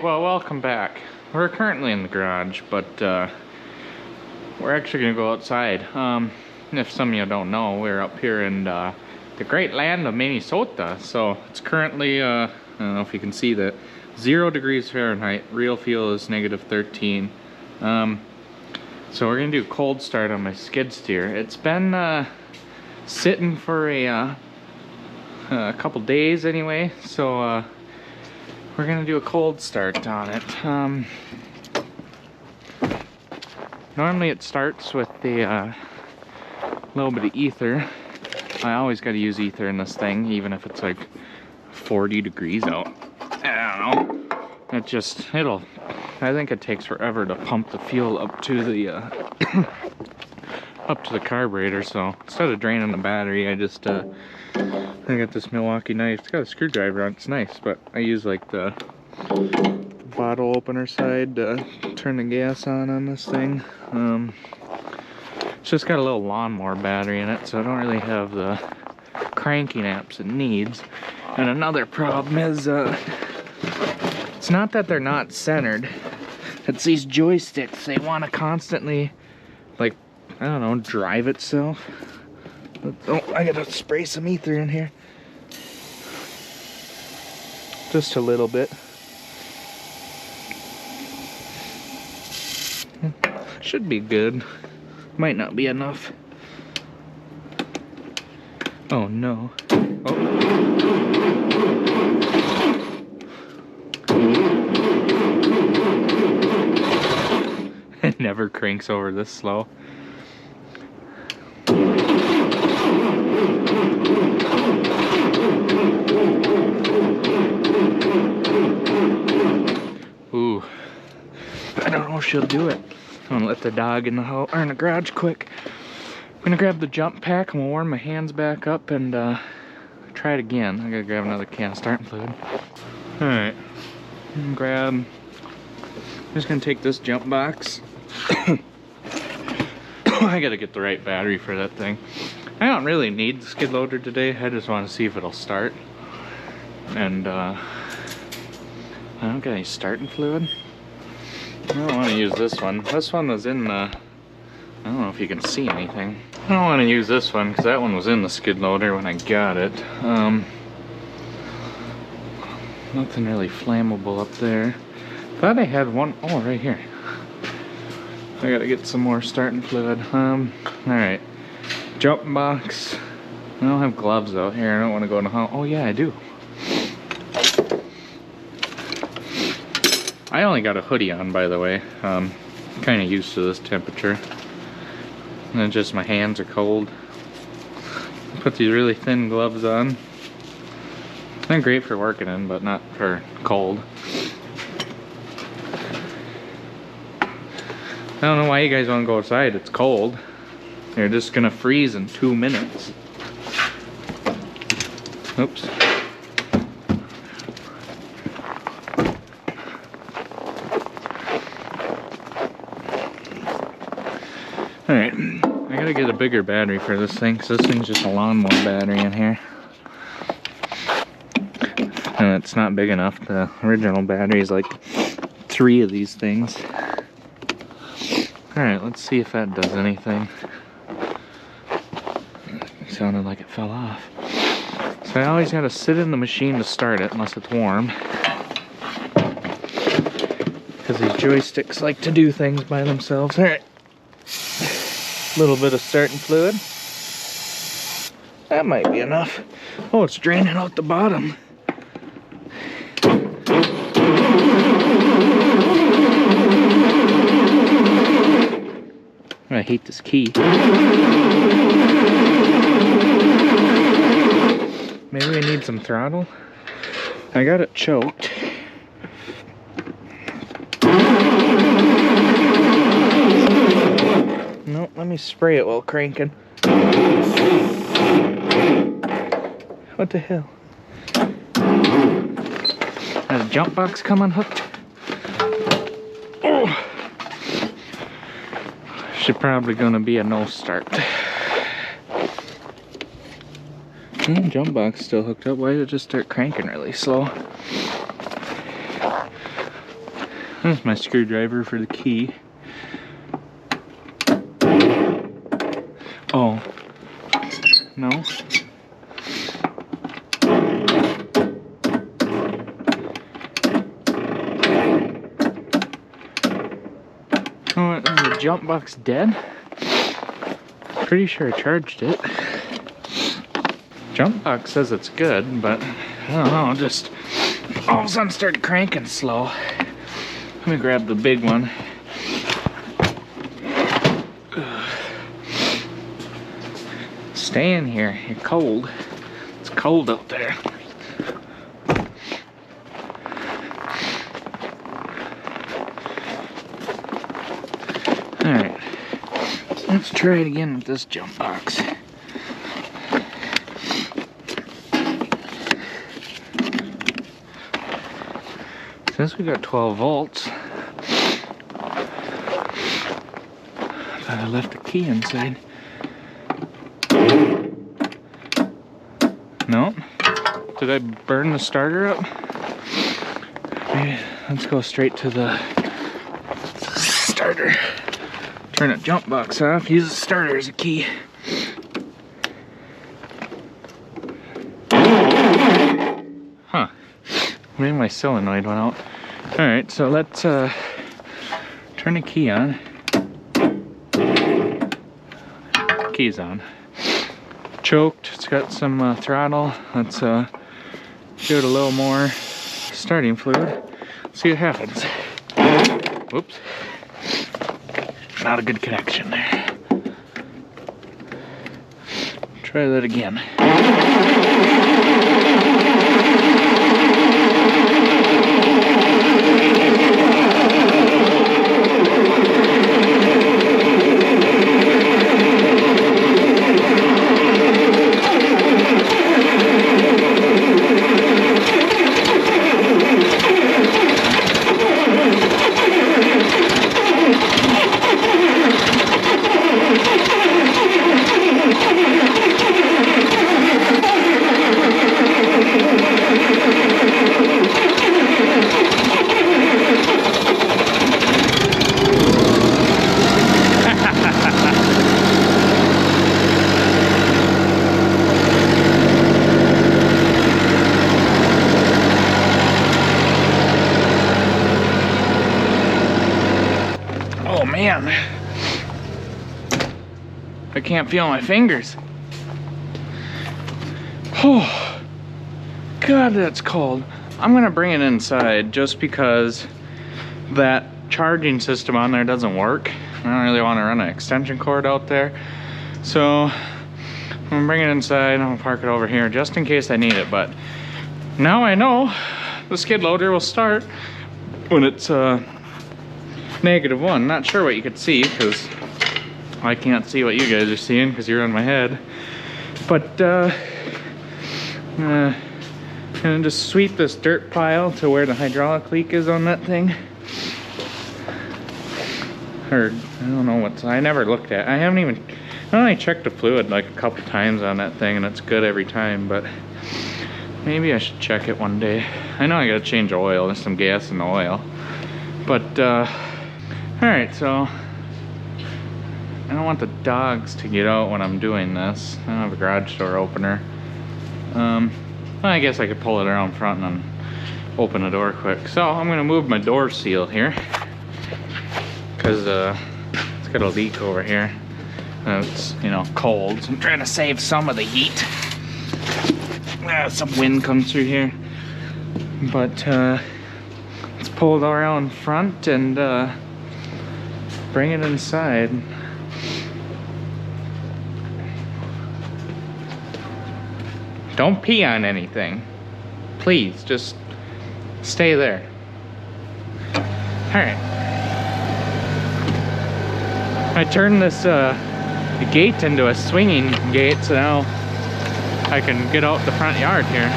Alright, well, welcome back. We're currently in the garage, but we're actually going to go outside. If some of you don't know, we're up here in the great land of Minnesota. So it's currently, I don't know if you can see that, 0 degrees Fahrenheit. Real feel is -13. So we're going to do a cold start on my skid steer. It's been sitting for a couple days anyway, so we're gonna do a cold start on it. Normally it starts with the little bit of ether. I always gotta use ether in this thing, even if it's like 40 degrees out. I don't know. I think it takes forever to pump the fuel up to the up to the carburetor. So instead of draining the battery, I just I got this Milwaukee knife. It's got a screwdriver on it. It's nice, but I use like the bottle opener side to turn the gas on this thing. It's just got a little lawnmower battery in it, so I don't really have the cranking amps it needs. And another problem is it's not that they're not centered. It's these joysticks. They want to constantly, like, I don't know, drive itself. Oh, I gotta spray some ether in here. Just a little bit. Should be good. Might not be enough. Oh no. Oh. It never cranks over this slow. Ooh, I don't know if she'll do it. I'm gonna let the dog in the house or in the garage quick. I'm gonna grab the jump pack. I'm gonna warm my hands back up and try it again. I gotta grab another can of starting fluid. All right, I'm just gonna take this jump box. I gotta get the right battery for that thing. I don't really need the skid loader today. I just want to see if it'll start. And I don't got any starting fluid. I don't want to use this one. This one was in the, I don't know if you can see anything. I don't want to use this one because that one was in the skid loader when I got it. Nothing really flammable up there. Thought I had one, oh, right here. I gotta get some more starting fluid. Alright. Jump box. I don't have gloves out here. I don't want to go in the house. Oh yeah, I do. I only got a hoodie on, by the way. Kind of used to this temperature. And then just my hands are cold. Put these really thin gloves on. They're great for working in, but not for cold. I don't know why you guys want to go outside. It's cold. You're just gonna freeze in 2 minutes. Oops. Alright, I gotta get a bigger battery for this thing, because this thing's just a lawnmower battery in here. And it's not big enough. The original battery is like 3 of these things. Alright, let's see if that does anything. It sounded like it fell off. So I always gotta sit in the machine to start it, unless it's warm. Because these joysticks like to do things by themselves. Alright. A little bit of starting fluid. That might be enough. Oh, it's draining out the bottom. I hate this key. Maybe we need some throttle. I got it choked. Nope, let me spray it while cranking. What the hell? Has a jump box come unhooked? Oh. Should probably gonna be a no start. Jump box still hooked up. Why did it just start cranking really slow? That's my screwdriver for the key. Oh. No. Oh, is the jump box dead? Pretty sure I charged it. Jump box says it's good, but I don't know, just all of a sudden started cranking slow. Let me grab the big one. Stay in here, you're cold. It's cold out there. Alright, let's try it again with this jump box. Since we got 12 volts, I thought I left the key inside. No? Did I burn the starter up? Maybe, let's go straight to the starter. Turn the jump box off, use the starter as a key. Huh. Maybe my solenoid went out. Alright, so let's turn the key on. Key's on. Choked, it's got some throttle. Let's give it a little more starting fluid. See what happens. Whoops. Not a good connection there. Try that again. Oh man, I can't feel my fingers. Oh, God, that's cold. I'm gonna bring it inside just because that charging system on there doesn't work. I don't really want to run an extension cord out there. So I'm gonna bring it inside. I'm gonna park it over here just in case I need it. But now I know the skid loader will start when it's -1. Not sure what you could see because I can't see what you guys are seeing because you're on my head. But and just sweep this dirt pile to where the hydraulic leak is on that thing. Or I don't know what, I never looked at. I only checked the fluid like a couple times on that thing and it's good every time, but maybe I should check it one day. I know I gotta change oil, there's some gas in the oil. But alright, so I don't want the dogs to get out when I'm doing this. I don't have a garage door opener. Well, I guess I could pull it around front and then open the door quick. So I'm gonna move my door seal here because it's got a leak over here. It's, you know, cold, so I'm trying to save some of the heat. Some wind comes through here, but let's pull it around front and bring it inside. Don't pee on anything. Please, just stay there. Alright. I turned this gate into a swinging gate, so now I can get out the front yard here.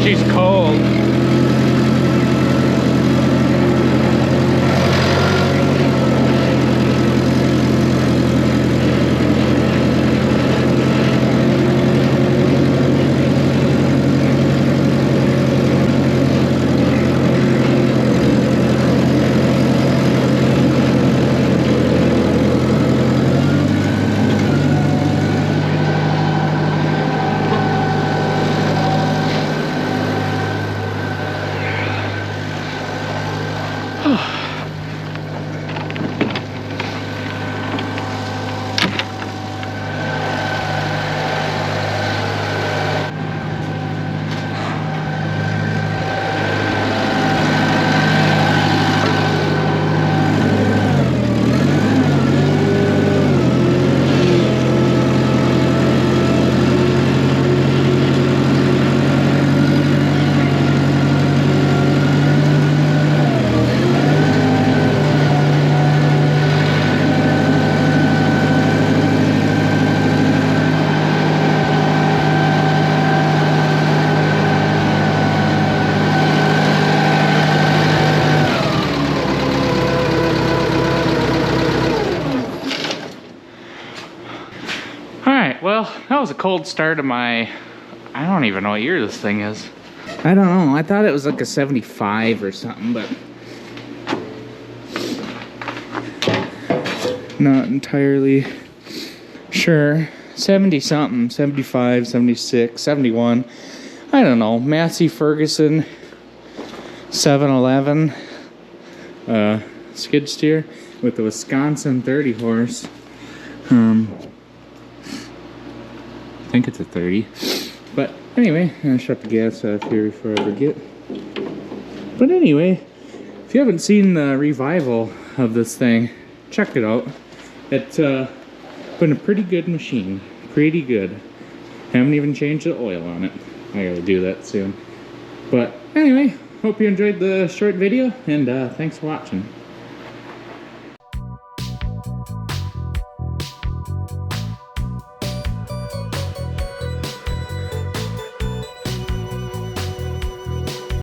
She's cold. Well, that was a cold start of my, I don't even know what year this thing is. I don't know. I thought it was like a 75 or something, but not entirely sure. 70 something, 75, 76, 71. I don't know. Massey Ferguson 711 skid steer with the Wisconsin 30 horse. I think it's a 30. But anyway, I'm gonna shut the gas off here before I forget. But anyway, if you haven't seen the revival of this thing, check it out. It's been a pretty good machine. Pretty good. Haven't even changed the oil on it. I gotta do that soon. But anyway, hope you enjoyed the short video, and thanks for watching.